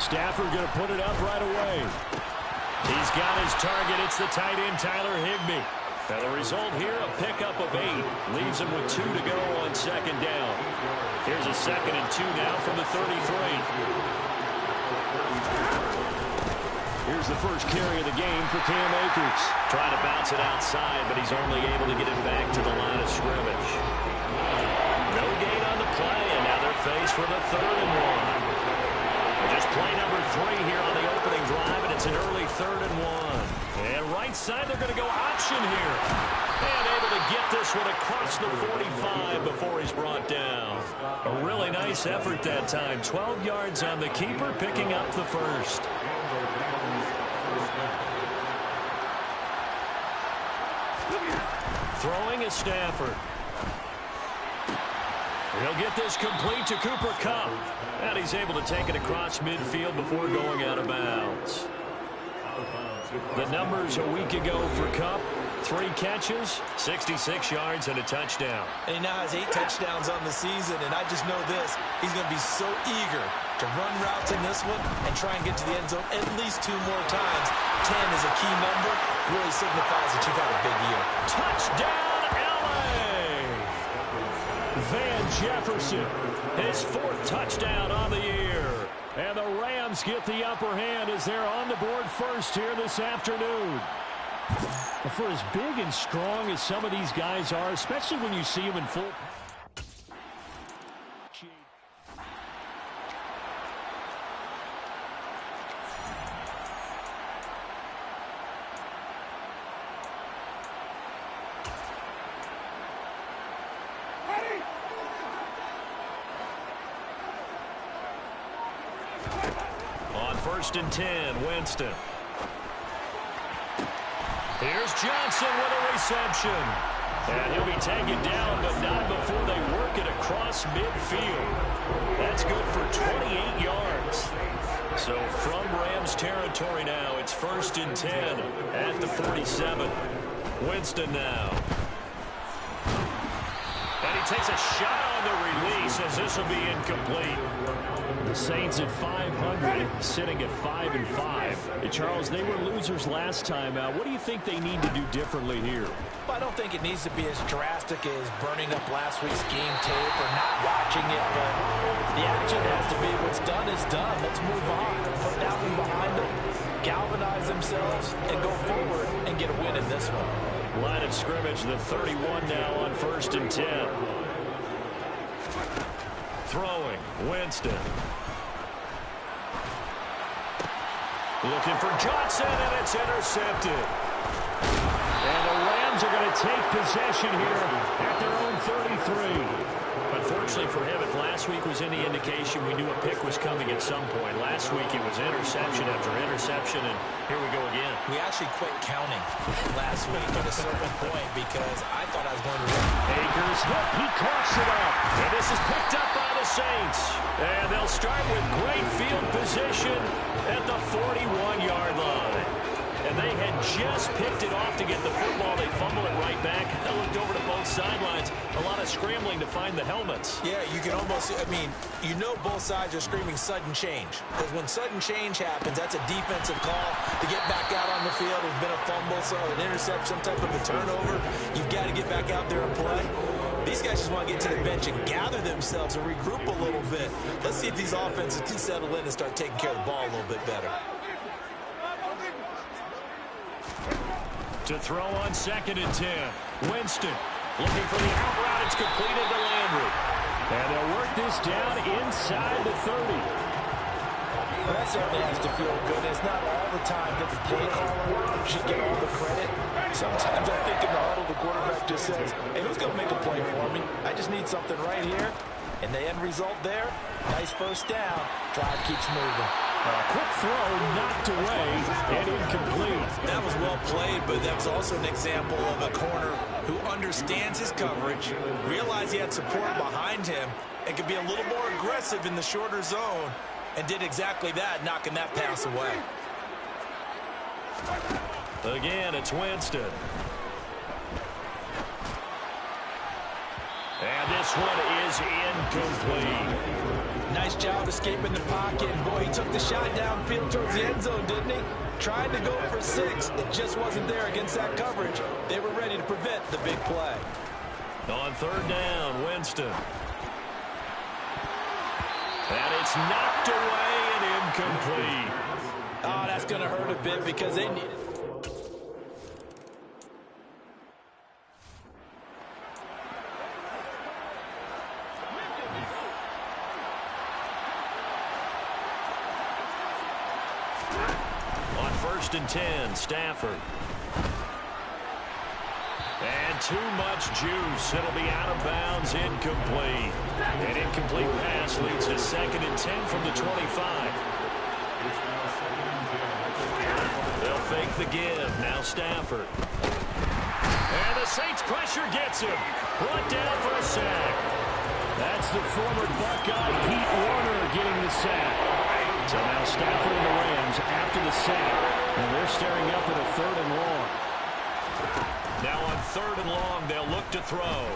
Stafford going to put it up right away. He's got his target. It's the tight end, Tyler Higbee. Now the result here, a pickup of 8. Leaves him with 2 to go on second down. Here's a 2nd and 2 now from the 33. Here's the first carry of the game for Cam Akers. Trying to bounce it outside, but he's only able to get it back to the line of scrimmage. No gain on the play, and now they're faced with a 3rd and 1. Just play number 3 here on the opening drive, and it's an early 3rd and 1. And right side, they're going to go option here. And able to get this one across the 45 before he's brought down. A really nice effort that time. 12 yards on the keeper, picking up the first. Throwing is Stafford. He'll get this complete to Cooper Kupp. And he's able to take it across midfield before going out of bounds. The numbers a week ago for Kupp: 3 catches, 66 yards, and a touchdown. And he now has 8 touchdowns on the season, and I just know this. He's going to be so eager to run routes in this one and try and get to the end zone at least 2 more times. 10 is a key number. Really signifies that you've had a big year. Touchdown, L.A. Van Jefferson, his 4th touchdown on the year. And the Rams get the upper hand as they're on the board first here this afternoon. For as big and strong as some of these guys are, especially when you see them in full... On 1st and 10, Winston. Here's Johnson with a reception. And he'll be taken down, but not before they work it across midfield. That's good for 28 yards. So from Rams territory now, it's 1st and 10 at the 47. Winston now. And he takes a shot on the release as this will be incomplete. The Saints at 500, sitting at 5-5. Hey, Charles, they were losers last time out. What do you think they need to do differently here? I don't think it needs to be as drastic as burning up last week's game tape or not watching it, but the action has to be what's done is done. Let's move on. Put that one behind them, galvanize themselves, and go forward and get a win in this one. Line of scrimmage, the 31 now on 1st and 10. Throwing, Winston. Looking for Johnson, and it's intercepted. And the Rams are going to take possession here at their own 33. Unfortunately for him, if last week was any indication, we knew a pick was coming at some point. Last week it was interception after interception, and here we go again. We actually quit counting last week at a certain point because I thought I was going to win. Akers, look, he coughs it up. And this is picked up by the Saints. And they'll start with great field position at the 41-yard line. And they had just picked it off to get the football. They fumble it right back. I looked over to both sidelines. A lot of scrambling to find the helmets. Yeah, you can almost, I mean, you know both sides are screaming sudden change. Because when sudden change happens, that's a defensive call to get back out on the field. There's been a fumble, so an interception, some type of a turnover. You've got to get back out there and play. These guys just want to get to the bench and gather themselves and regroup a little bit. Let's see if these offenses can settle in and start taking care of the ball a little bit better. To throw on 2nd and 10. Winston looking for the out route. It's completed to Landry. And they'll work this down inside the 30. Well, that certainly has to feel good. It's not all the time that the play caller should get all the credit. Sometimes I think in the huddle, the quarterback just says, hey, who's going to make a play for me? I just need something right here. And the end result there, nice first down. Drive keeps moving. Quick throw knocked away and incomplete. That was well played, but that was also an example of a corner who understands his coverage, realized he had support behind him, and could be a little more aggressive in the shorter zone, and did exactly that, knocking that pass away. Again, it's Winston. And this one is incomplete. Nice job escaping the pocket. Boy, he took the shot downfield towards the end zone, didn't he? Tried to go for 6. It just wasn't there against that coverage. They were ready to prevent the big play. On third down, Winston. And it's knocked away and incomplete. Oh, that's going to hurt a bit because they need it. On 1st and 10, Stafford. And too much juice. It'll be out of bounds, incomplete. An incomplete pass leads to 2nd and 10 from the 25. They'll fake the give. Now Stafford. And the Saints pressure gets him. Brought down for a sack. That's the former Buckeye Pete Warner getting the sack. So now Stafford and the Rams after the sack. And they're staring up at a 3rd and long. Now on 3rd and long, they'll look to throw.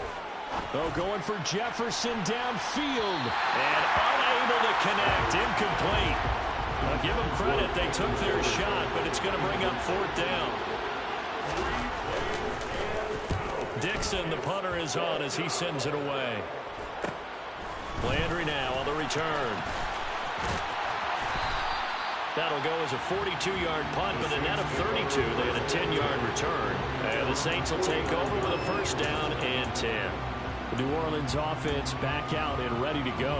Oh, going for Jefferson downfield. And unable to connect. Incomplete. I'll give them credit. They took their shot, but it's going to bring up 4th down. Dixon, the punter, is on as he sends it away. Landry now on the return. That'll go as a 42-yard punt, but a net of 32. They had a 10-yard return. And the Saints will take over with a 1st down and 10. The New Orleans offense back out and ready to go.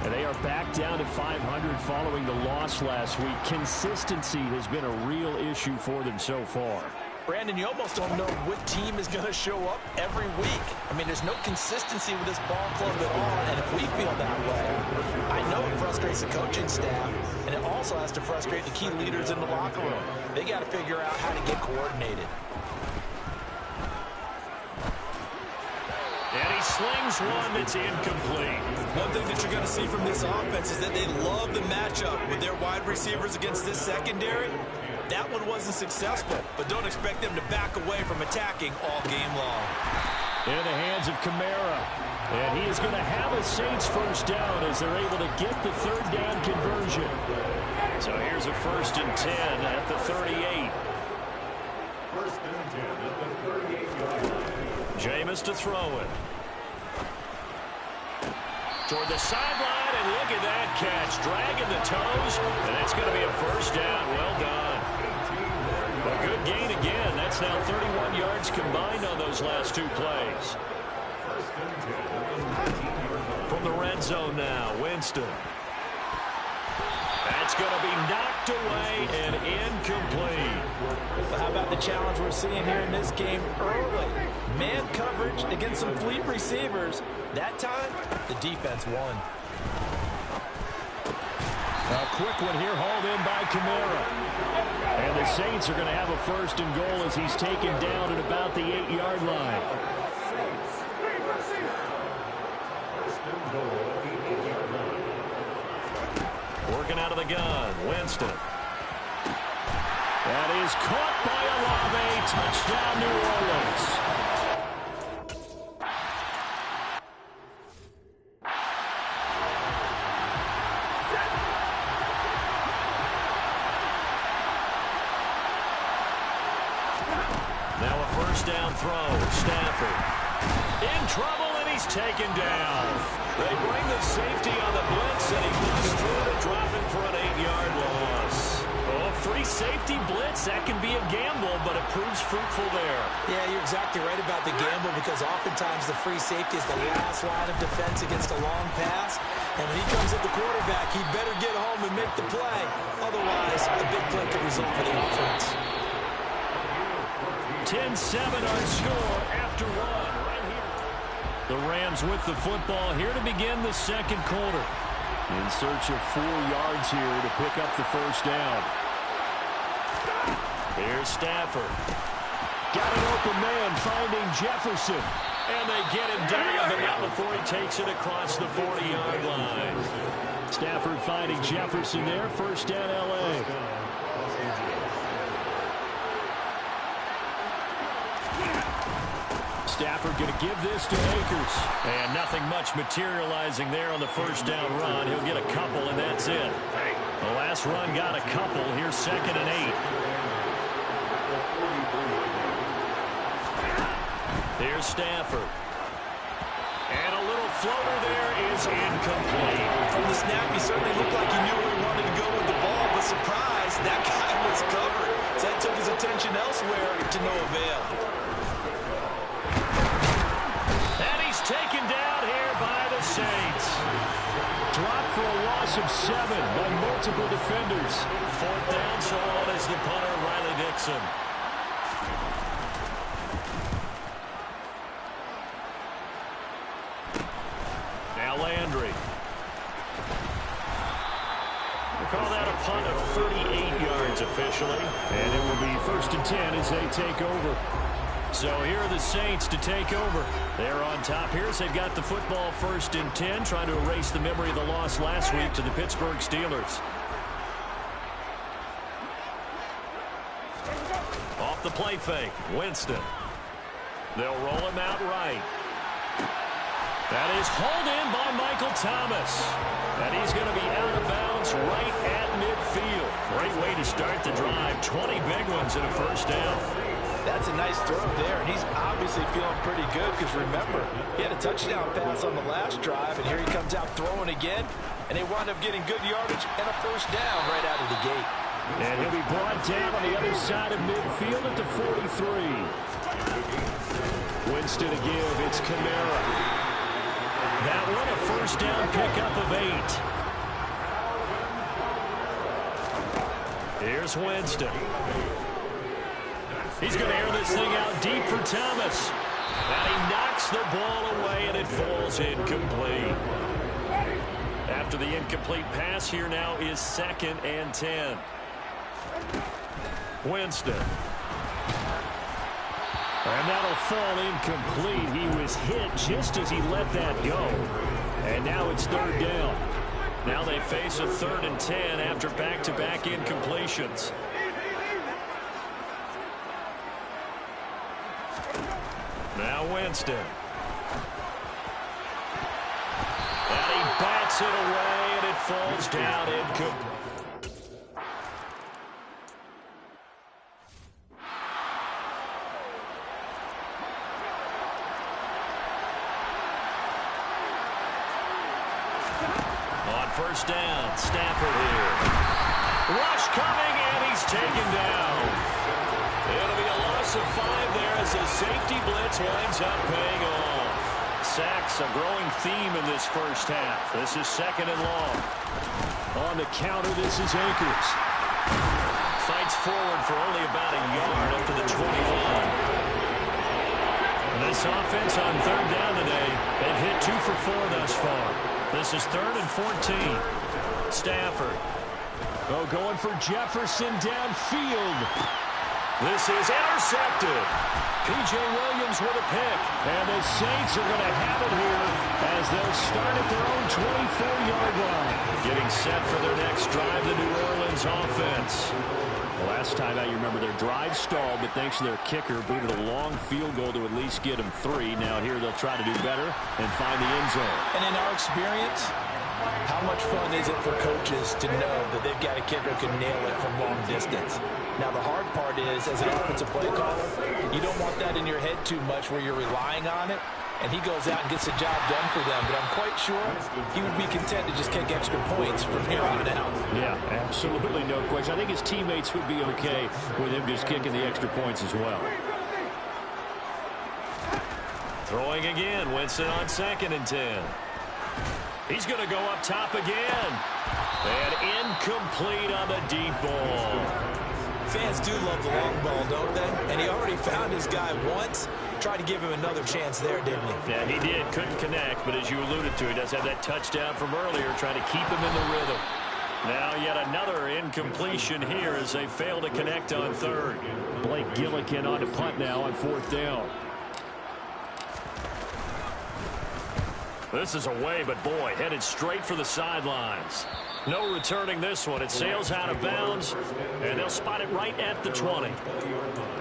And they are back down to 500 following the loss last week. Consistency has been a real issue for them so far. Brandon, you almost don't know what team is going to show up every week. I mean, there's no consistency with this ball club at all, and if we feel that way, I know it frustrates the coaching staff, and it also has to frustrate the key leaders in the locker room. They got to figure out how to get coordinated. And he slings one that's incomplete. One thing that you're going to see from this offense is that they love the matchup with their wide receivers against this secondary. That one wasn't successful, but don't expect them to back away from attacking all game long. In the hands of Kamara. And he is going to have a Saints 1st down as they're able to get the 3rd down conversion. So here's a 1st and 10 at the 38. 1st and 10 at the 38-yard line. Jameis to throw it. Toward the sideline, and look at that catch. Dragging the toes, and that's going to be a 1st down. Well done. A good gain again. That's now 31 yards combined on those last 2 plays. From the red zone now, Winston. That's going to be knocked away and incomplete. Well, how about the challenge we're seeing here in this game early? Man coverage against some fleet receivers. That time, the defense won. A quick one here, hauled in by Kamara. And the Saints are going to have a 1st and goal as he's taken down at about the 8-yard line. Working out of the gun, Winston. That is caught by Olave. Touchdown, New Orleans. Now a 1st down throw. Stafford in trouble, and he's taken down. They bring the safety on the blitz, and he moves through to drop him for an 8-yard loss. Oh, free safety blitz, that can be a gamble, but it proves fruitful there. Yeah, you're exactly right about the gamble because oftentimes the free safety is the last line of defense against a long pass. And when he comes at the quarterback, he better get home and make the play. Otherwise, a big play could result for the offense. 10-7 our score after 1 right here. The Rams with the football here to begin the 2nd quarter. In search of 4 yards here to pick up the 1st down. Here's Stafford. Got an open man finding Jefferson. And they get him down, but not before he takes it across the 40-yard line. Stafford finding Jefferson there. 1st down, L.A. Stafford going to give this to Akers. And nothing much materializing there on the first down run. He'll get a couple, and that's it. The last run got a couple. Here's 2nd and 8. Here's Stafford. And a little floater there is incomplete. From the snap, he certainly looked like he knew where he wanted to go with the ball, but surprise, that guy was covered. So that took his attention elsewhere to no avail. And he's taken down here by the Saints. Dropped for a loss of 7 by multiple defenders. 4th down, so on is the punter, Riley Dixon. Now Landry. We'll call that a punt of 38 yards officially. And it will be 1st and 10 as they take over. So here are the Saints to take over. They're on top here as they've got the football 1st and 10, trying to erase the memory of the loss last week to the Pittsburgh Steelers. Off the play fake, Winston. They'll roll him out right. That is hauled in by Michael Thomas. And he's going to be out of bounds right at midfield. Great way to start the drive. 20 big ones and a 1st down. That's a nice throw there, and he's obviously feeling pretty good because, remember, he had a touchdown pass on the last drive, and here he comes out throwing again, and they wind up getting good yardage and a 1st down right out of the gate. And he'll be brought down on the other side of midfield at the 43. Winston to give. It's Kamara. That one a 1st down pickup of 8. Here's Winston. He's going to air this thing out deep for Thomas. And he knocks the ball away, and it falls incomplete. After the incomplete pass, here now is 2nd and 10. Winston. And that'll fall incomplete. He was hit just as he let that go. And now it's 3rd down. Now they face a 3rd and 10 after back-to-back incompletions. Now Winston. And he bats it away, and it falls down incomplete. On 1st down, Stafford here. Rush coming, and he's taken down. It'll be a loss of 5 there as the safety blitz winds up paying off. Sacks, a growing theme in this 1st half. This is 2nd and long. On the counter, this is Akers. Fights forward for only about a yard up to the 21. And this offense on 3rd down today, they've hit 2 for 4 thus far. This is 3rd and 14. Stafford. Oh, going for Jefferson downfield. This is intercepted. P.J. Williams with a pick. And the Saints are going to have it here as they'll start at their own 24-yard line. Getting set for their next drive, the New Orleans offense. Last time out, you remember their drive stalled, but thanks to their kicker, booted a long field goal to at least get them 3. Now here they'll try to do better and find the end zone. And in our experience, how much fun is it for coaches to know that they've got a kicker who can nail it from long distance? Now, the hard part is, as an offensive play caller, you don't want that in your head too much where you're relying on it, and he goes out and gets the job done for them. But I'm quite sure he would be content to just kick extra points from here on out. Yeah, absolutely no question. I think his teammates would be okay with him just kicking the extra points as well. Throwing again, Winston on 2nd and 10. He's going to go up top again. And incomplete on the deep ball. Fans do love the long ball, don't they? And he already found his guy once. Tried to give him another chance there, didn't he? Yeah, he did. Couldn't connect, but as you alluded to, he does have that touchdown from earlier, trying to keep him in the rhythm. Now yet another incompletion here as they fail to connect on 3rd. Blake Gillikin on the punt now on 4th down. This is away, but boy, headed straight for the sidelines. No returning this one. It sails out of bounds, and they'll spot it right at the 20.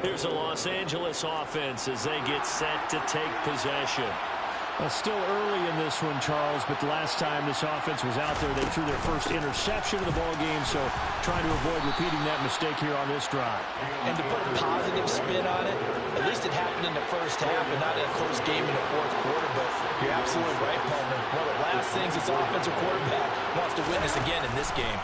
Here's a Los Angeles offense as they get set to take possession. Still early in this one, Charles, but the last time this offense was out there, they threw their first interception of the ball game, so trying to avoid repeating that mistake here on this drive. And to put a positive spin on it, at least it happened in the first half and not in a close game in the fourth quarter, but you're absolutely right, Palmer. One of the last things this offensive quarterback wants to witness again in this game.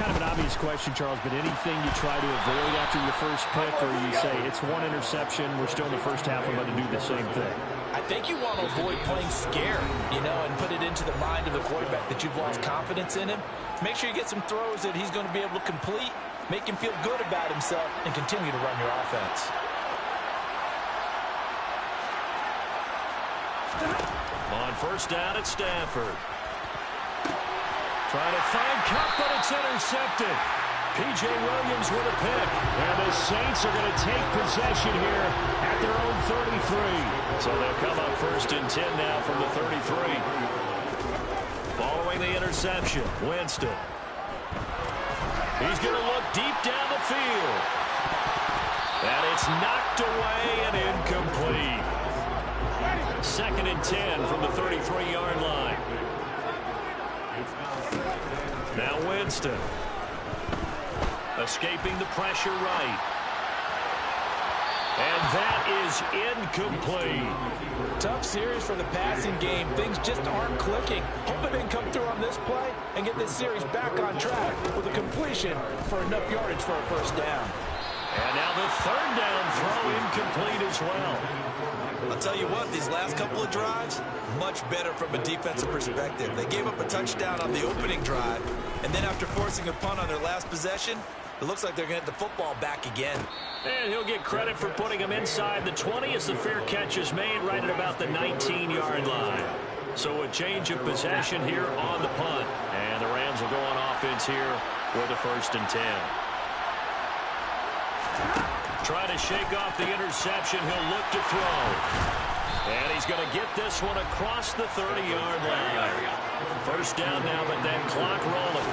Kind of an obvious question, Charles, but anything you try to avoid after your first pick, or you say it's one interception, we're still in the first half, I'm going to do the same thing? I think you want to avoid playing scared, and put it into the mind of the quarterback that you've lost confidence in him. Make sure you get some throws that he's going to be able to complete, make him feel good about himself, and continue to run your offense. On first down at Stafford. Trying to find Cup, but it's intercepted. P.J. Williams with a pick. And the Saints are going to take possession here at their own 33. So they'll come up first and 10 now from the 33. Following the interception, Winston. He's going to look deep down the field. And it's knocked away and incomplete. Second and 10 from the 33-yard line. Now Winston. Escaping the pressure right. And that is incomplete. Tough series for the passing game. Things just aren't clicking. Hoping they can come through on this play and get this series back on track with a completion for enough yardage for a first down. And now the third down throw incomplete as well. I'll tell you what, these last couple of drives, much better from a defensive perspective. They gave up a touchdown on the opening drive, and then after forcing a punt on their last possession, it looks like they're going to get the football back again. And he'll get credit for putting him inside the 20 as the fair catch is made right at about the 19-yard line. So a change of possession here on the punt. And the Rams will go on offense here with a first and 10. Trying to shake off the interception. He'll look to throw. And he's going to get this one across the 30-yard line. First down now, but then clock rolling.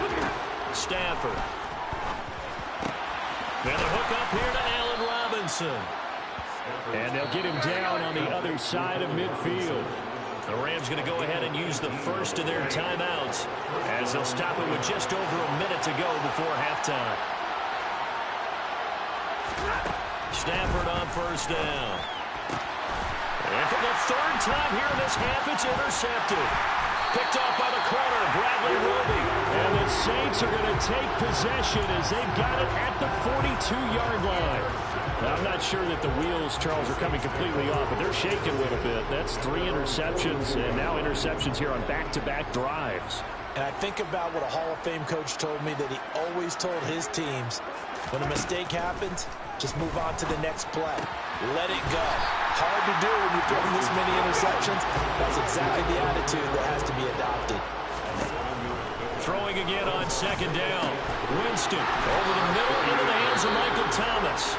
Stafford. And a hook up here to Allen Robinson. And they'll get him down on the other side of midfield. The Rams going to go ahead and use the first of their timeouts as they'll stop it with just over a minute to go before halftime. Stafford on first down. And for the third time here in this half, it's intercepted. Picked off by the corner, Bradley Roby. And the Saints are going to take possession as they've got it at the 42-yard line. Now, I'm not sure that the wheels, Charles, are coming completely off, but they're shaking a little bit. That's 3 interceptions, and now interceptions here on back-to-back drives. And I think about what a Hall of Fame coach told me that he always told his teams, when a mistake happens, just move on to the next play. Let it go. Hard to do when you throw this many interceptions. That's exactly the attitude that has to be adopted. Throwing again on second down. Winston over the middle into the hands of Michael Thomas.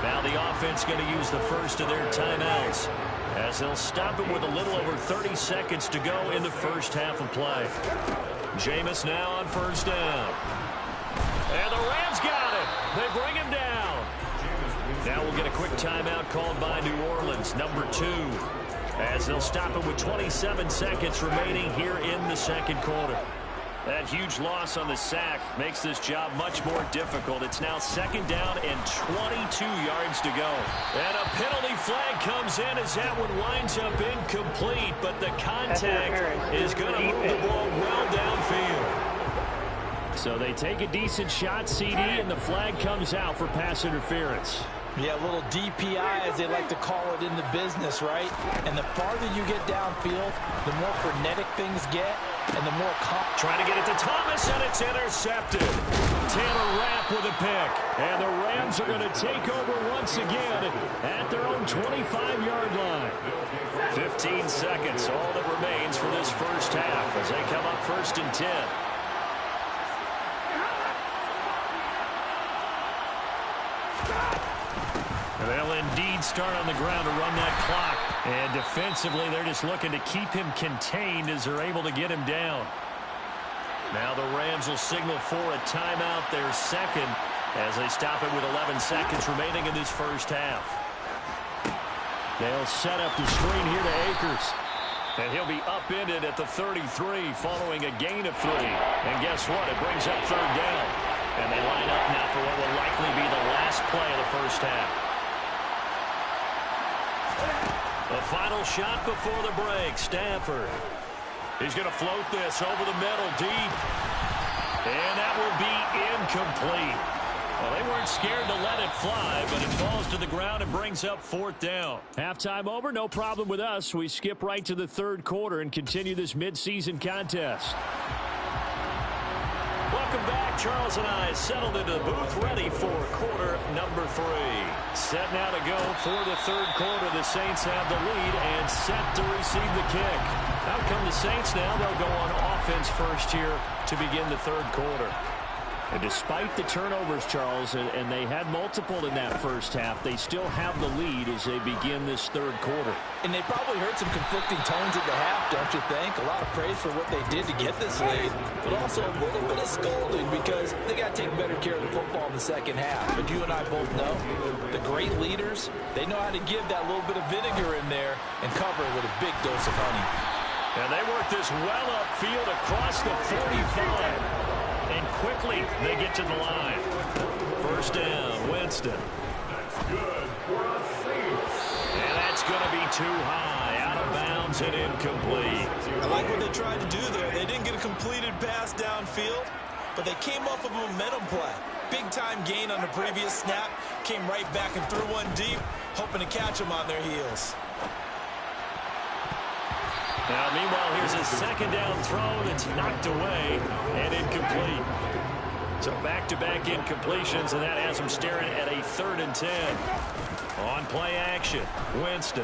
Now the offense going to use the first of their timeouts as they'll stop it with a little over 30 seconds to go in the first half of play. Jameis now on first down. And the Rams got it. They bring him down. Now we'll get a quick timeout called by New Orleans, number 2, as they'll stop it with 27 seconds remaining here in the second quarter. That huge loss on the sack makes this job much more difficult. It's now second down and 22 yards to go. And a penalty flag comes in as that one winds up incomplete, but the contact is going to move the ball well downfield. So they take a decent shot, CD, and the flag comes out for pass interference. Yeah, a little DPI, as they like to call it in the business, right? And the farther you get downfield, the more frenetic things get, and the more... Trying to get it to Thomas, and it's intercepted. Taylor Rapp with a pick. And the Rams are going to take over once again at their own 25-yard line. 15 seconds, all that remains for this first half as they come up first and 10. And they'll indeed start on the ground to run that clock. And defensively, they're just looking to keep him contained as they're able to get him down. Now the Rams will signal for a timeout, their second, as they stop it with 11 seconds remaining in this first half. They'll set up the screen here to Akers. And he'll be upended at the 33 following a gain of 3. And guess what? It brings up third down. And they line up now for what will likely be the last play of the first half. The final shot before the break. Stafford. He's going to float this over the middle deep. And that will be incomplete. Well, they weren't scared to let it fly, but it falls to the ground and brings up fourth down. Halftime over, no problem with us. We skip right to the third quarter and continue this midseason contest. Welcome back. Charles and I settled into the booth, ready for quarter number 3. Set now to go for the third quarter. The Saints have the lead and set to receive the kick. Out come the Saints now. They'll go on offense first here to begin the third quarter. And despite the turnovers, Charles, and they had multiple in that first half, they still have the lead as they begin this third quarter. And they probably heard some conflicting tones at the half, don't you think? A lot of praise for what they did to get this lead, but also a little bit of scolding because they got to take better care of the football in the second half. But you and I both know the great leaders, they know how to give that little bit of vinegar in there and cover it with a big dose of honey. And they work this well upfield across the 45. And quickly, they get to the line. First down, Winston. That's good for a Saints. And that's going to be too high. Out of bounds and incomplete. I like what they tried to do there. They didn't get a completed pass downfield, but they came off of a momentum play. Big-time gain on the previous snap. Came right back and threw one deep, hoping to catch them on their heels. Now, meanwhile, here's a second down throw that's knocked away and incomplete. So back-to-back incompletions, and that has them staring at a 3rd and 10. On play action, Winston.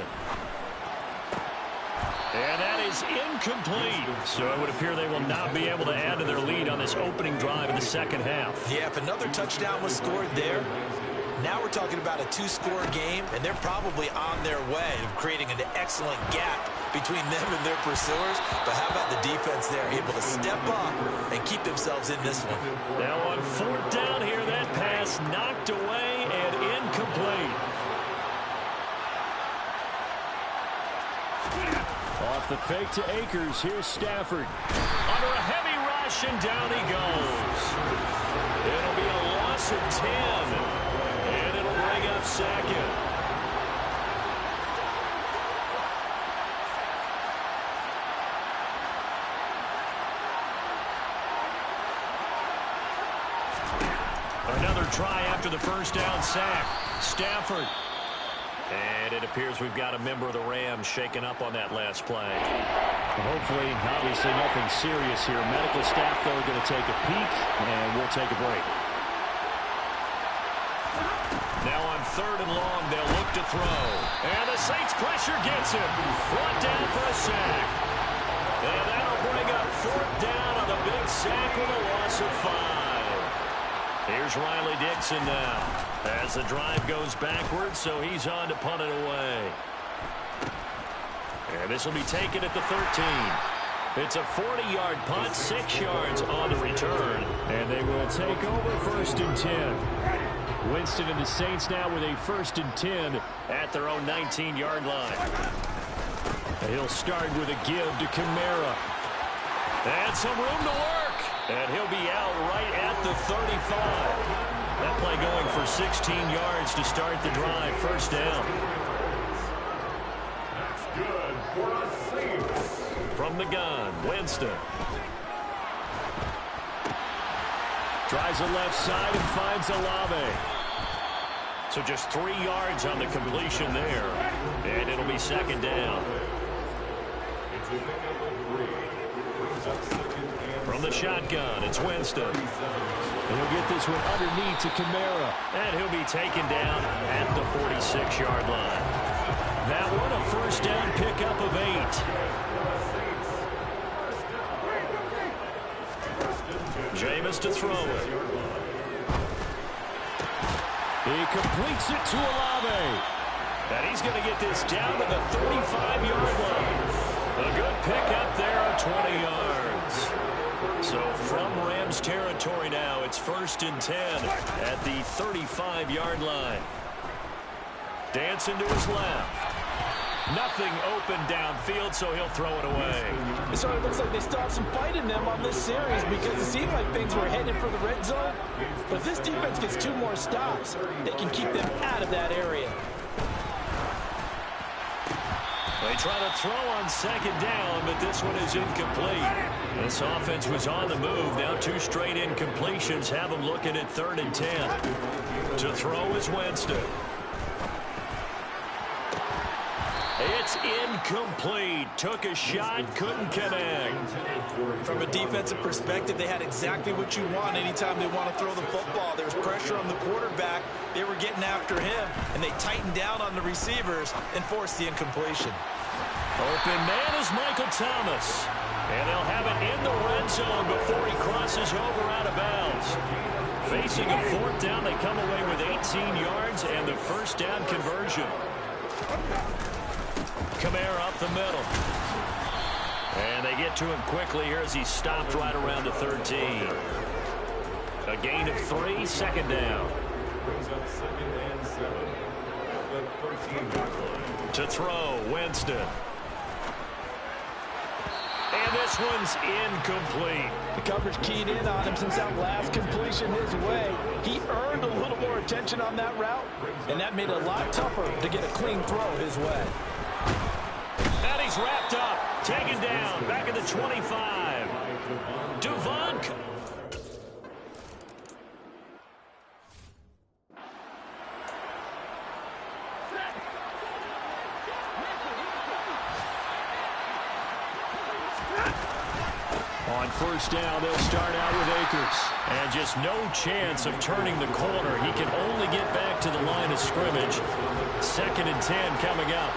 And that is incomplete. So it would appear they will not be able to add to their lead on this opening drive in the second half. Yeah, if another touchdown was scored there, now we're talking about a 2-score game, and they're probably on their way of creating an excellent gap between them and their pursuers. But how about the defense there, able to step up and keep themselves in this one? Now on 4th down here, that pass knocked away and incomplete. Off the fake to Akers, here's Stafford. Under a heavy rush, and down he goes. It'll be a loss of 10, and it'll bring up second. Another try after the first down sack. Stafford. And it appears we've got a member of the Rams shaken up on that last play. Hopefully, obviously nothing serious here. Medical staff, though, are going to take a peek, and we'll take a break. Now on 3rd and long, they'll look to throw. And the Saints pressure gets him. Brought down for a sack. And that'll bring up 4th down on the big sack with a loss of 5. Here's Riley Dixon now as the drive goes backwards, so he's on to punt it away. And this will be taken at the 13. It's a 40-yard punt, 6 yards on the return, and they will take over 1st and 10. Winston and the Saints now with a 1st and 10 at their own 19-yard line. And he'll start with a give to Kamara. And some room to work. And he'll be out right at the 35. That play going for 16 yards to start the drive. First down. That's good for a Saints. From the gun, Winston. Tries the left side and finds Olave. So just 3 yards on the completion there. And it'll be second down. From the shotgun, it's Winston. And he'll get this one underneath to Kamara. And he'll be taken down at the 46-yard line. That one a first down pickup of 8. Jameis to throw it. He completes it to Olave. And he's going to get this down to the 35-yard line. A good pickup there on 20 yards. So from Rams territory now, it's 1st and 10 at the 35-yard line. Dancing to his left. Nothing open downfield, so he'll throw it away. So it looks like they still have some fight in them on this series because it seemed like things were headed for the red zone. But if this defense gets 2 more stops, they can keep them out of that area. They try to throw on 2nd down, but this one is incomplete. This offense was on the move. Now 2 straight incompletions have them looking at 3rd and 10. To throw is Winston. It's incomplete. Took a shot, couldn't connect. From a defensive perspective, they had exactly what you want anytime they want to throw the football. There was pressure on the quarterback. They were getting after him, and they tightened down on the receivers and forced the incompletion. Open man is Michael Thomas. And they'll have it in the red zone before he crosses over out of bounds. Facing a 4th down, they come away with 18 yards and the 1st down conversion. Kamara up the middle. And they get to him quickly here as he stopped right around the 13. A gain of 3, 2nd down. Brings up 2nd and 7 at the 13-yard line. To throw, Winston. And this one's incomplete. The coverage keyed in on him since that last completion his way. He earned a little more attention on that route, and that made it a lot tougher to get a clean throw his way. And he's wrapped up, taken down, back at the 25. Devonk. On 1st down, they'll start out with Akers. And just no chance of turning the corner. He can only get back to the line of scrimmage. 2nd and 10 coming up.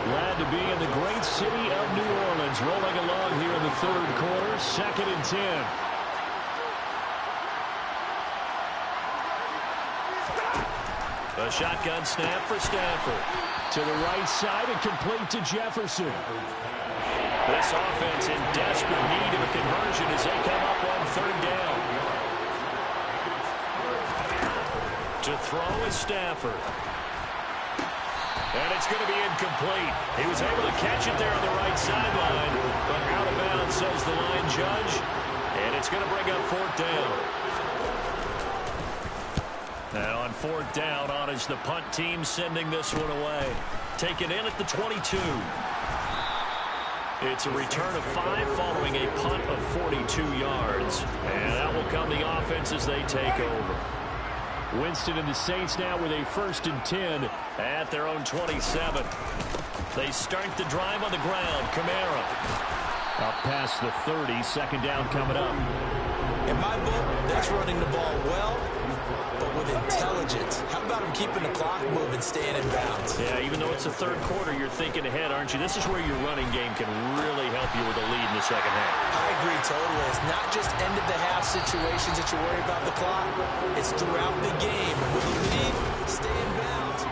Glad to be in the great city of New Orleans. Rolling along here in the 3rd quarter. 2nd and 10. A shotgun snap for Stafford. To the right side and complete to Jefferson. This offense in desperate need of a conversion as they come up on 3rd down. To throw is Stafford. And it's going to be incomplete. He was able to catch it there on the right sideline, but out of bounds, says the line judge. And it's going to bring up 4th down. And on 4th down, on is the punt team sending this one away. Taken in at the 22. It's a return of 5 following a punt of 42 yards. And that will come the offense as they take over. Winston and the Saints now with a 1st and 10 at their own 27. They start the drive on the ground. Kamara. Up past the 30, 2nd down coming up. In my book, that's running the ball well, but with intelligence. How about him keeping the clock moving, staying in bounds? Yeah, even though it's the 3rd quarter, you're thinking ahead, aren't you? This is where your running game can really help you with a lead in the 2nd half. I agree totally. It's not just end-of-the-half situations that you worry about the clock. It's throughout the game. When you lead, stay in bounds.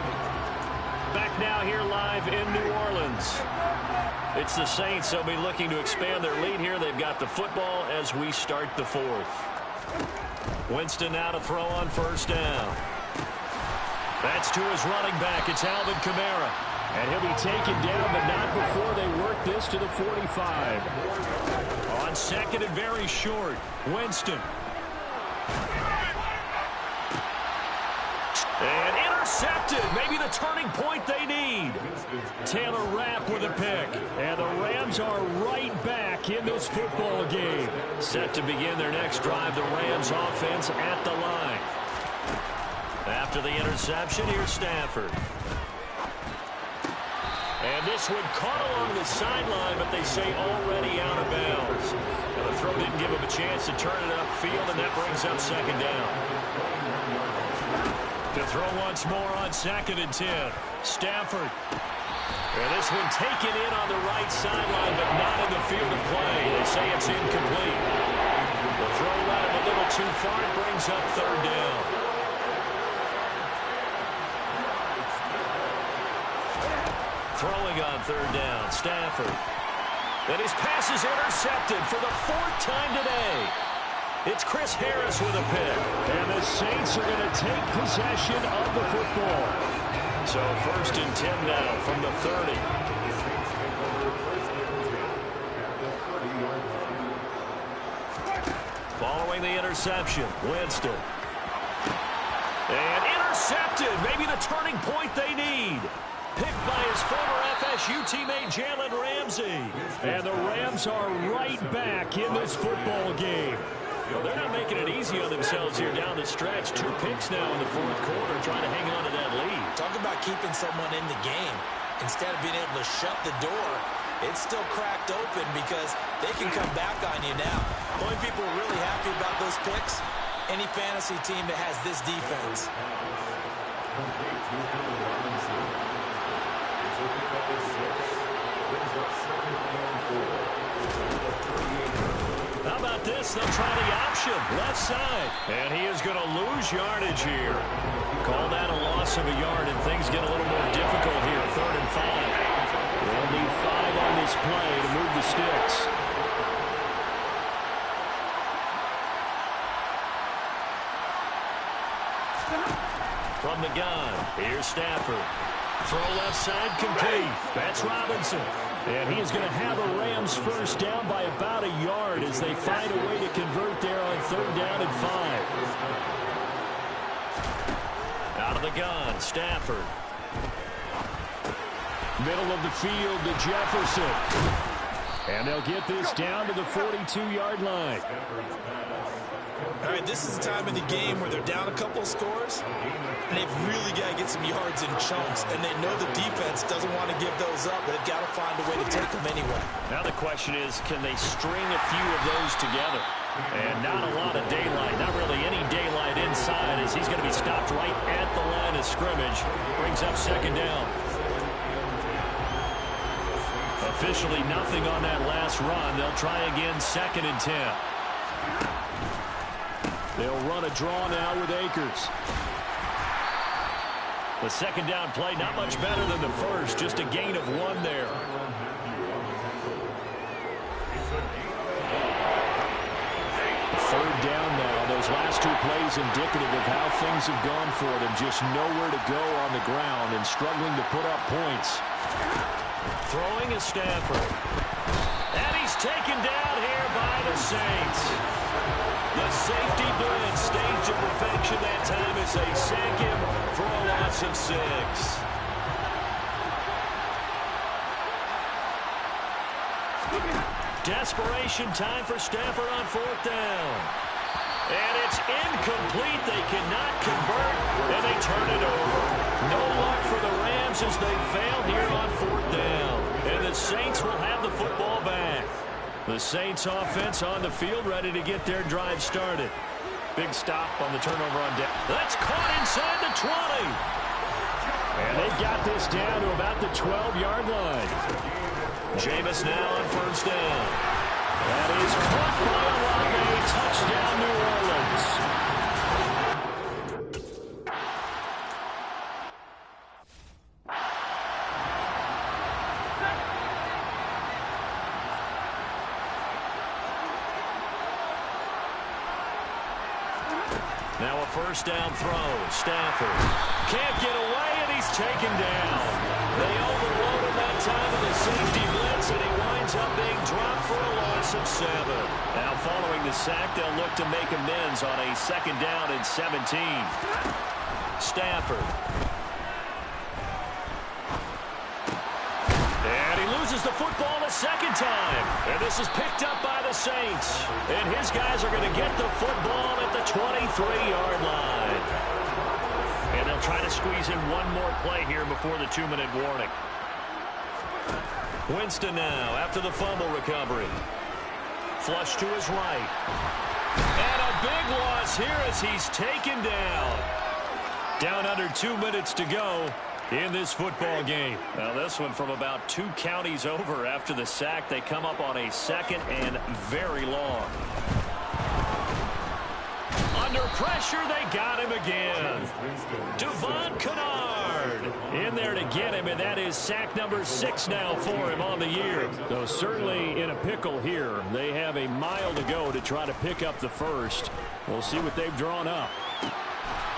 Back now here live in New Orleans. It's the Saints. They'll be looking to expand their lead here. They've got the football as we start the 4th. Winston now to throw on 1st down. That's to his running back. It's Alvin Kamara. And he'll be taken down, but not before they work this to the 45. On 2nd and very short, Winston. And intercepted. Maybe the turning point they need. Taylor Rapp with a pick. And the Rams are right back in this football game. Set to begin their next drive, the Rams offense at the line. After the interception, here's Stafford. And this one caught along the sideline, but they say already out of bounds. And the throw didn't give him a chance to turn it upfield, and that brings up 2nd down. To throw once more on 2nd and 10. Stafford. And this one taken in on the right sideline, but not in the field of play. They say it's incomplete. The throw led him a little too far. It brings up 3rd down. Throwing on third down, Stafford. And his pass is intercepted for the 4th time today. It's Chris Harris with a pick. And the Saints are going to take possession of the football. So 1st and 10 now from the 30. Following the interception, Winston. And intercepted. Maybe the turning point they need. Picked by his former FSU teammate Jalen Ramsey. And the Rams are right back in this football game. Well, they're not making it easy on themselves here down the stretch. 2 picks now in the 4th quarter, trying to hang on to that lead. Talk about keeping someone in the game. Instead of being able to shut the door, it's still cracked open because they can come back on you now. The only people are really happy about those picks, any fantasy team that has this defense. How about this? They'll try the option, left side. And he is going to lose yardage here. Call that a loss of a yard, and things get a little more difficult here. 3rd and 5. They'll need 5 on this play to move the sticks. From the gun, here's Stafford. Throw left side, complete. That's Robinson. And he is going to have a Rams first down by about a yard as they find a way to convert there on 3rd down and 5. Out of the gun, Stafford. Middle of the field to Jefferson. And they'll get this down to the 42-yard line. All right, this is the time of the game where they're down a couple of scores, and they've really got to get some yards in chunks, and they know the defense doesn't want to give those up, but they've got to find a way to take them anyway. Now the question is, can they string a few of those together? And not a lot of daylight, not really any daylight inside, as he's going to be stopped right at the line of scrimmage. Brings up 2nd down. Officially nothing on that last run. They'll try again 2nd and 10. They'll run a draw now with Akers. The 2nd down play, not much better than the first. Just a gain of 1 there. Third down now. Those last 2 plays indicative of how things have gone for them. Just nowhere to go on the ground and struggling to put up points. Throwing is Stafford. And he's taken down here by the Saints. The safety blitz staged to perfection that time as they sack him for a loss of 6. Desperation time for Stafford on 4th down. And it's incomplete. They cannot convert, and they turn it over. No luck for the Rams as they fail here on 4th down. And the Saints will have the football back. The Saints offense on the field ready to get their drive started. Big stop on the turnover on down. That's caught inside the 20. And they've got this down to about the 12-yard line. Jameis now on 1st down. That is caught by Olave. Touchdown, New Orleans. Now a 1st down throw. Stafford can't get away, and he's taken down. They overload him that time in the safety blitz, and he winds up being dropped for a loss of 7. Now following the sack, they'll look to make amends on a 2nd down and 17. Stafford. And he loses the football a 2nd time. And this is picked up by the Saints. And his guys are going to get the football at the 23-yard line. And they'll try to squeeze in 1 more play here before the 2-minute warning. Winston now after the fumble recovery. Flush to his right. And a big loss here as he's taken down. Down under 2 minutes to go in this football game. Now this one from about 2 counties over after the sack. They come up on a 2nd and very long. Under pressure, they got him again. Devon Kennard. guard in there to get him, and that is sack number 6 now for him on the year. So certainly in a pickle here. They have a mile to go to try to pick up the first. We'll see what they've drawn up.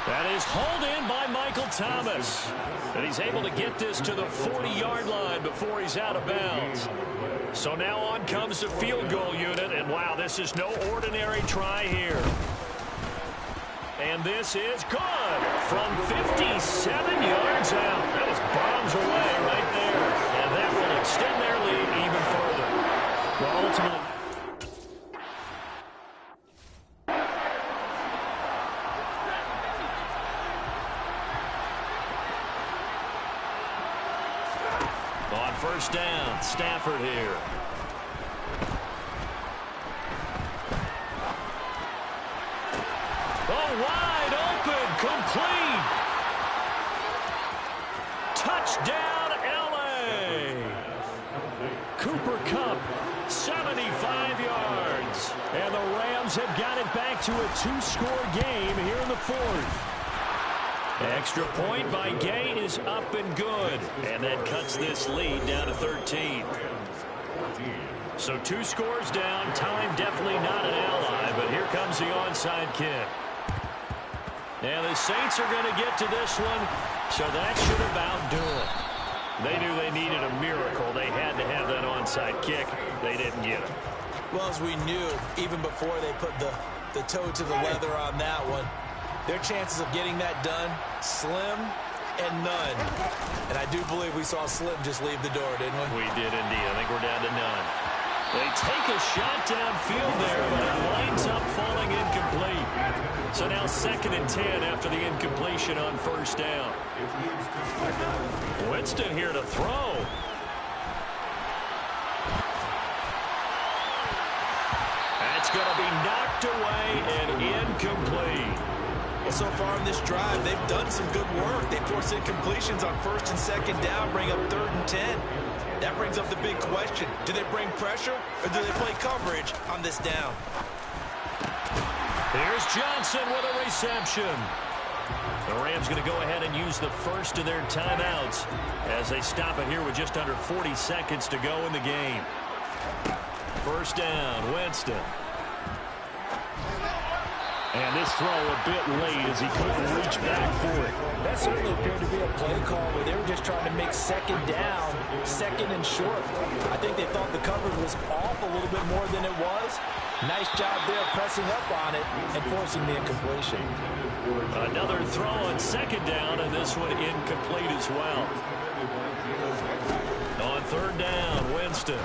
That is hauled in by Michael Thomas. And he's able to get this to the 40-yard line before he's out of bounds. So now on comes the field goal unit. And, wow, this is no ordinary try here. And this is good from 57 yards out. That was bombs away right there. And that will extend their lead even further. Well, ultimately, on first down, Stafford here. Oh, wide open, complete. Touchdown, L.A. Cooper Kupp, 75 yards. And the Rams have got it back to a 2-score game here in the fourth. Extra point by Gay is up and good. And that cuts this lead down to 13. So 2 scores down. Time definitely not an ally, but here comes the onside kick. Now the Saints are going to get to this one, so that should about do it. They knew they needed a miracle. They had to have that onside kick. They didn't get it. Well, as we knew, even before they put the toe to the leather on that one, their chances of getting that done, slim and none. And I do believe we saw Slim just leave the door, didn't we? We did indeed. I think we're down to none. They take a shot downfield there, but it winds up falling incomplete. So now 2nd and 10 after the incompletion on first down. Winston here to throw. That's going to be knocked away and incomplete. Well, so far in this drive, they've done some good work. They force incompletions on 1st and 2nd down, bring up 3rd and 10. That brings up the big question. Do they bring pressure or do they play coverage on this down? Here's Johnson with a reception. The Rams going to go ahead and use the first of their timeouts as they stop it here with just under 40 seconds to go in the game. First down, Winston. And this throw a bit late as he couldn't reach back for it. That certainly appeared to be a play call where they were just trying to make 2nd down, 2nd and short. I think they thought the coverage was off a little bit more than it was. Nice job there pressing up on it and forcing the incompletion. Another throw on 2nd down, and this one incomplete as well. On 3rd down, Winston.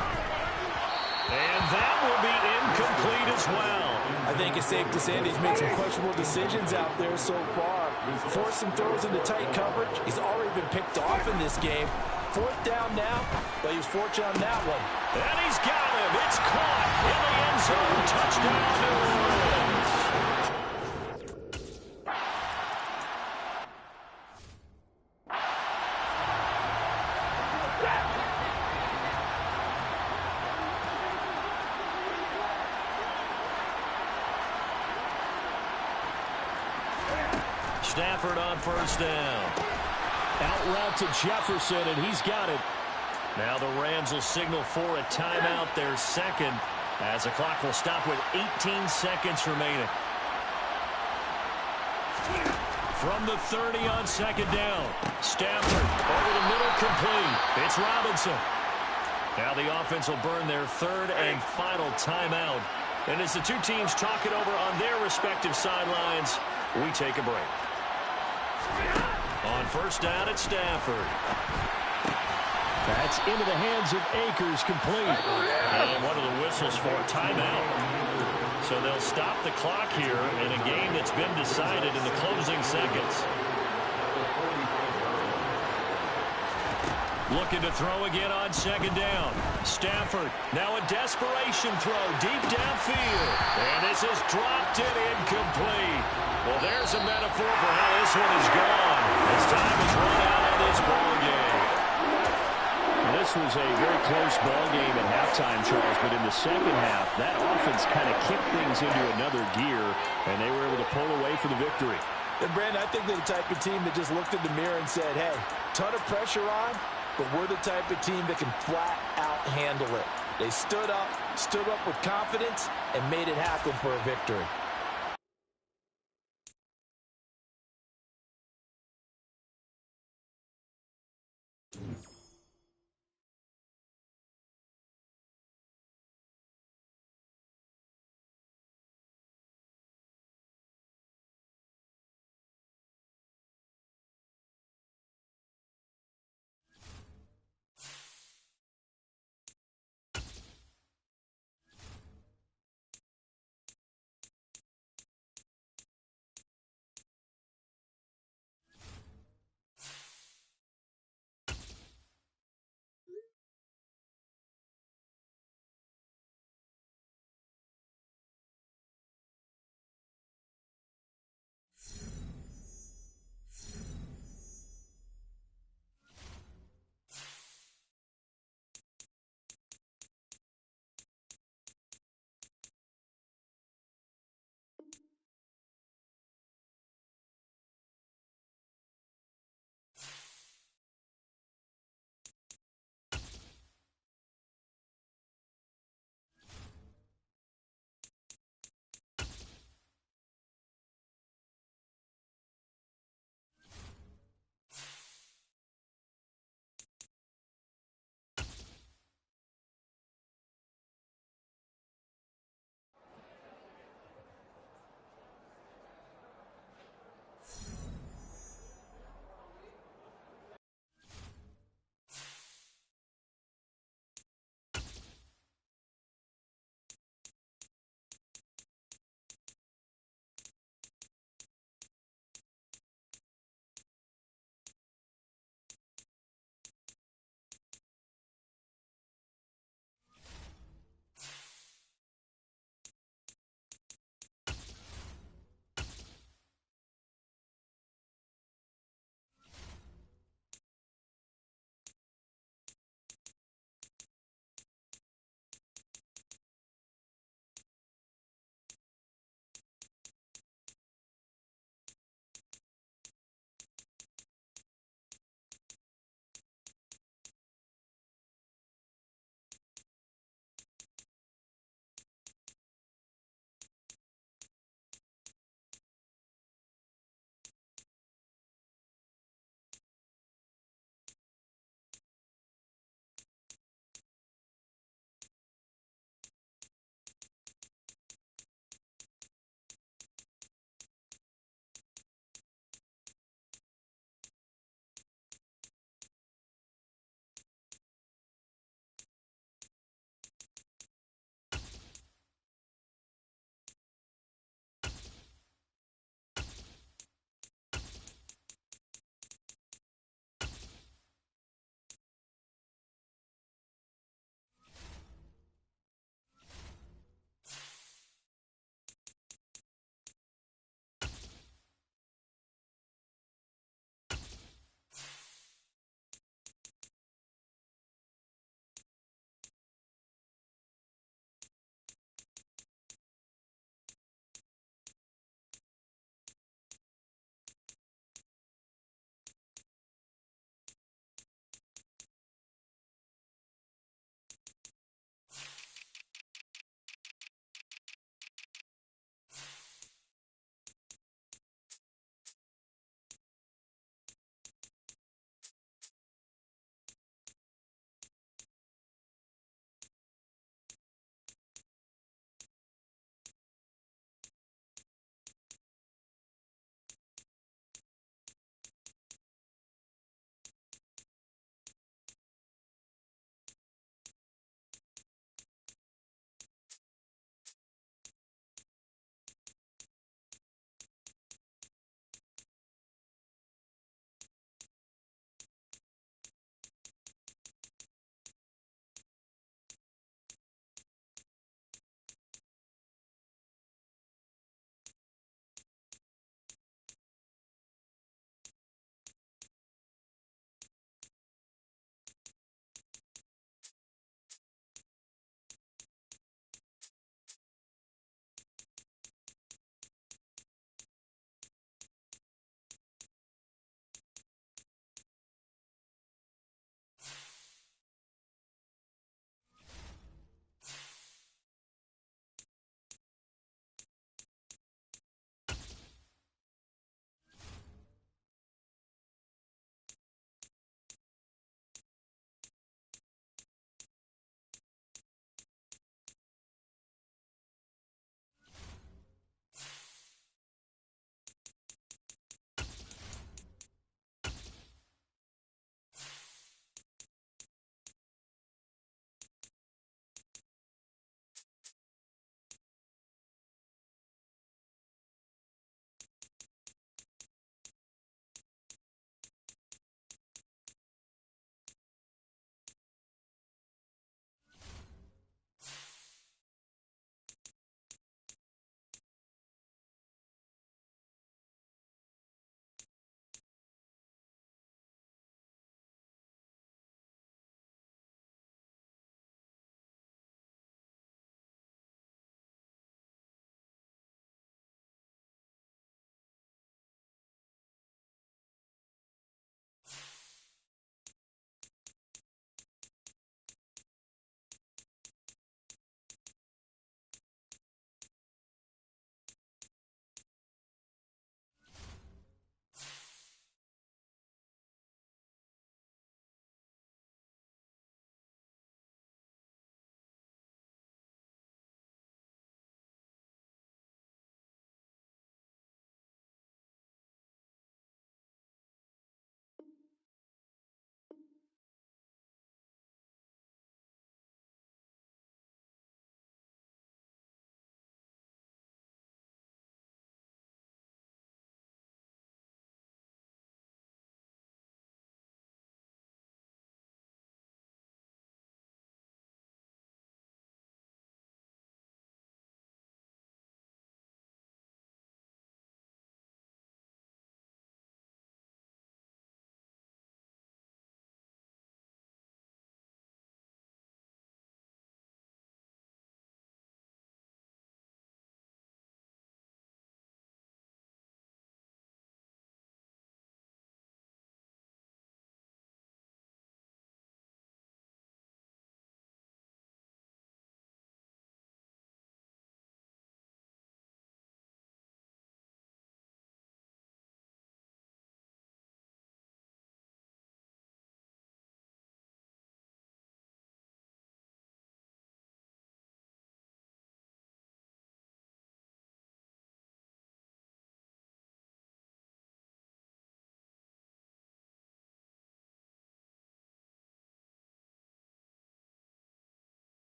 And that will be incomplete as well. I think it's safe to say that he's made some questionable decisions out there so far. Forced some throws into tight coverage. He's already been picked off in this game. 4th down now, but he was fortunate on that one. And he's got him. It's caught in the end zone. Touchdown, New Orleans. Stafford on first down. Out route to Jefferson, and he's got it. Now the Rams will signal for a timeout, their 2nd, as the clock will stop with 18 seconds remaining. From the 30 on 2nd down. Stafford over the middle, complete. It's Robinson. Now the offense will burn their 3rd and final timeout. And as the two teams talk it over on their respective sidelines, we take a break. On first down, it's Stafford. That's into the hands of Akers, complete. And one of the whistles for a timeout. So they'll stop the clock here in a game that's been decided in the closing seconds. Looking to throw again on 2nd down. Stafford, now a desperation throw deep downfield. And this is dropped and incomplete. Well, there's a metaphor for how this one is gone. As time has run out on this ball game. This was a very close ball game at halftime, Charles, but in the 2nd half, that offense kind of kicked things into another gear, and they were able to pull away for the victory. And, Brandon, I think they're the type of team that just looked in the mirror and said, hey, ton of pressure on, but we're the type of team that can flat out handle it. They stood up with confidence, and made it happen for a victory.